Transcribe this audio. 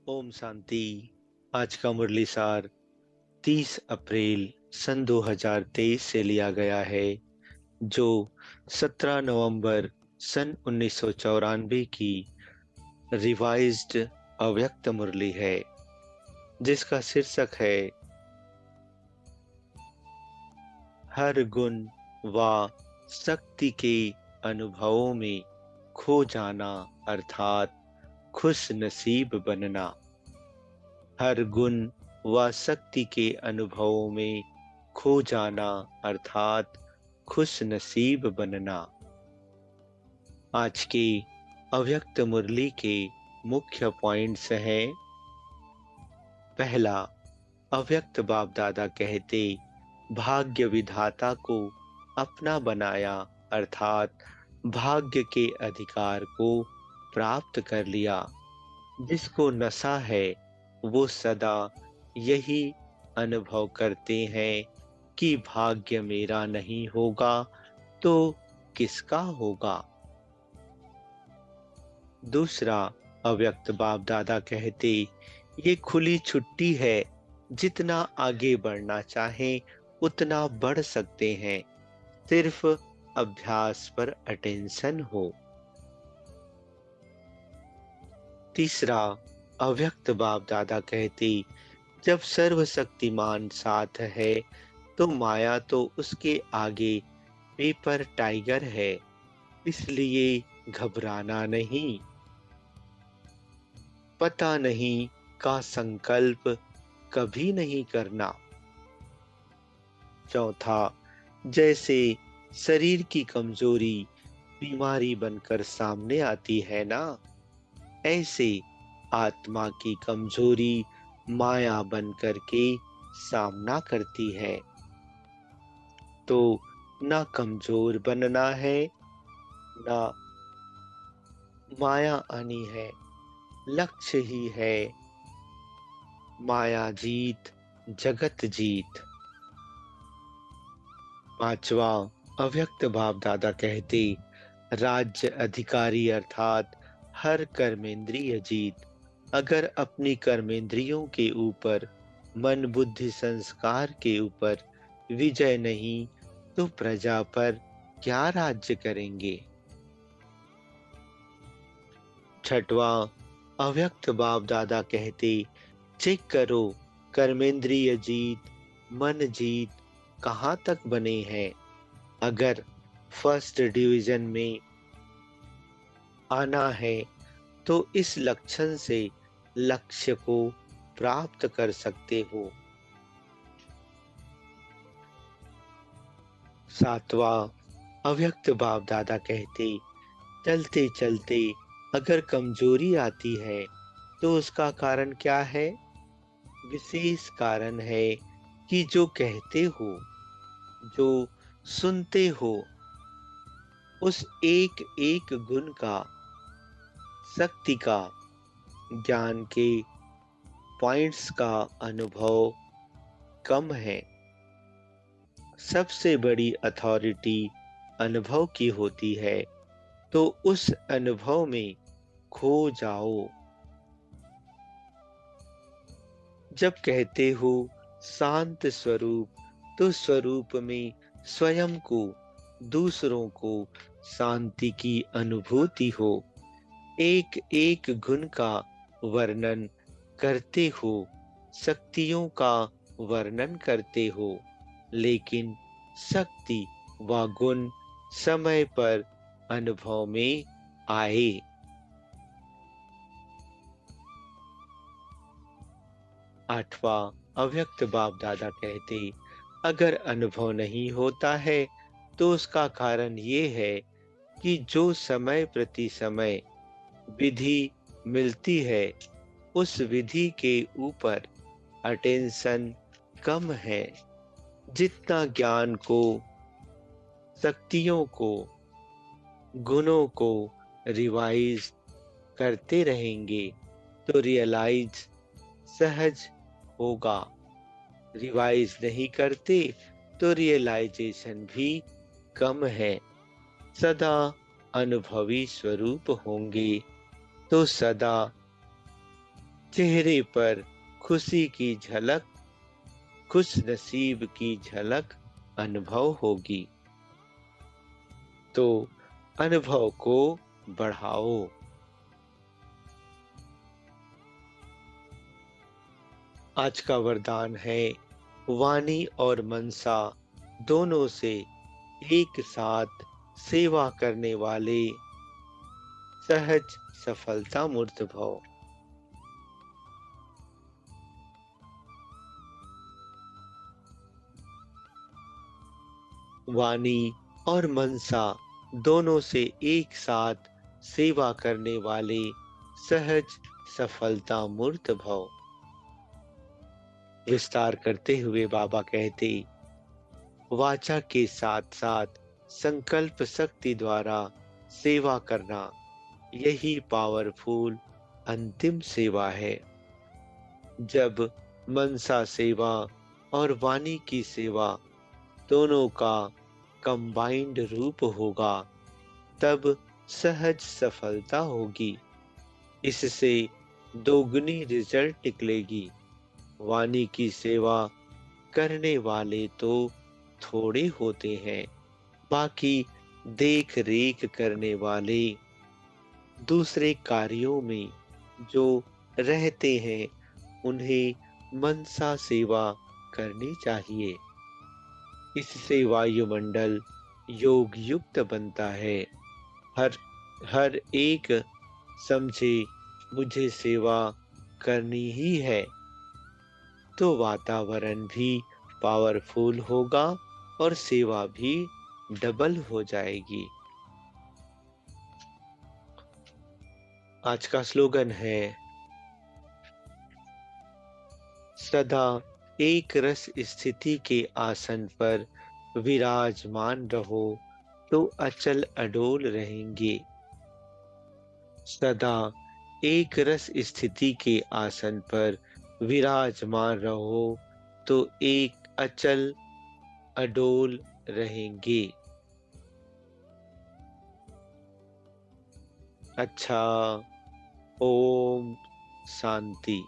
ओम शांति। आज का मुरली सार 30 अप्रैल सन 2023 से लिया गया है, जो 17 नवंबर सन 1994 की रिवाइज्ड अव्यक्त मुरली है, जिसका शीर्षक है हर गुण व शक्ति के अनुभवों में खो जाना अर्थात खुश नसीब बनना। हर गुण व शक्ति के अनुभवों में खो जाना अर्थात खुश नसीब बनना। आज की अव्यक्त मुरली के मुख्य पॉइंट्स हैं। पहला, अव्यक्त बाप दादा कहते भाग्य विधाता को अपना बनाया अर्थात भाग्य के अधिकार को प्राप्त कर लिया। जिसको नशा है वो सदा यही अनुभव करते हैं कि भाग्य मेरा नहीं होगा तो किसका होगा। दूसरा, अव्यक्त बाप दादा कहते ये खुली छुट्टी है, जितना आगे बढ़ना चाहें उतना बढ़ सकते हैं, सिर्फ अभ्यास पर अटेंशन हो। तीसरा, अव्यक्त बाप दादा कहते जब सर्वशक्तिमान साथ है तो माया तो उसके आगे पेपर टाइगर है, इसलिए घबराना नहीं। पता नहीं का संकल्प कभी नहीं करना। चौथा, जैसे शरीर की कमजोरी बीमारी बनकर सामने आती है ना, ऐसे आत्मा की कमजोरी माया बनकर के सामना करती है। तो ना कमजोर बनना है, ना माया आनी है, लक्ष्य ही है माया जीत जगत जीत। पांचवा, अव्यक्त बाप दादा कहते राज्य अधिकारी अर्थात हर कर्मेंद्रिय जीत। अगर अपनी कर्मेंद्रियों के ऊपर मन बुद्धि संस्कार के ऊपर विजय नहीं तो प्रजा पर क्या राज्य करेंगे। छठवां, अव्यक्त बाप दादा कहते चेक करो कर्मेंद्रिय जीत मन जीत कहाँ तक बने हैं। अगर फर्स्ट डिवीजन में आना है तो इस लक्षण से लक्ष्य को प्राप्त कर सकते हो। सातवां, अव्यक्त बाप दादा कहते चलते चलते अगर कमजोरी आती है तो उसका कारण क्या है। विशेष कारण है कि जो कहते हो, जो सुनते हो, उस एक एक गुण का, शक्ति का, ज्ञान के पॉइंट्स का अनुभव कम है। सबसे बड़ी अथॉरिटी अनुभव की होती है, तो उस अनुभव में खो जाओ। जब कहते हो शांत स्वरूप, तो स्वरूप में स्वयं को, दूसरों को शांति की अनुभूति हो। एक एक गुण का वर्णन करते हो, शक्तियों का वर्णन करते हो, लेकिन शक्ति व गुण समय पर अनुभव में आए। आठवां, अव्यक्त बाप दादा कहते अगर अनुभव नहीं होता है तो उसका कारण ये है कि जो समय प्रति समय विधि मिलती है उस विधि के ऊपर अटेंशन कम है। जितना ज्ञान को, शक्तियों को, गुणों को रिवाइज करते रहेंगे तो रियलाइज सहज होगा। रिवाइज नहीं करते तो रियलाइजेशन भी कम है। सदा अनुभवी स्वरूप होंगे तो सदा चेहरे पर खुशी की झलक, खुश नसीब की झलक अनुभव होगी। तो अनुभव को बढ़ाओ। आज का वरदान है, वाणी और मनसा दोनों से एक साथ सेवा करने वाले सहज सफलता मूर्त भव। वाणी और मनसा दोनों से एक साथ सेवा करने वाले सहज सफलता मूर्त भव। विस्तार करते हुए बाबा कहते, वाचा के साथ साथ संकल्प शक्ति द्वारा सेवा करना, यही पावरफुल अंतिम सेवा है। जब मनसा सेवा और वाणी की सेवा दोनों का कंबाइंड रूप होगा, तब सहज सफलता होगी। इससे दोगुनी रिजल्ट निकलेगी। वाणी की सेवा करने वाले तो थोड़े होते हैं, बाकी देख रेख करने वाले दूसरे कार्यों में जो रहते हैं, उन्हें मनसा सेवा करनी चाहिए। इससे वायुमंडल योग युक्त बनता है। हर हर एक समझे मुझे सेवा करनी ही है, तो वातावरण भी पावरफुल होगा और सेवा भी डबल हो जाएगी। आज का स्लोगन है, सदा एक रस स्थिति के आसन पर विराजमान रहो तो अचल अडोल रहेंगे। सदा एक रस स्थिति के आसन पर विराजमान रहो तो एक अचल अडोल रहेंगे। अच्छा, ओम शांति।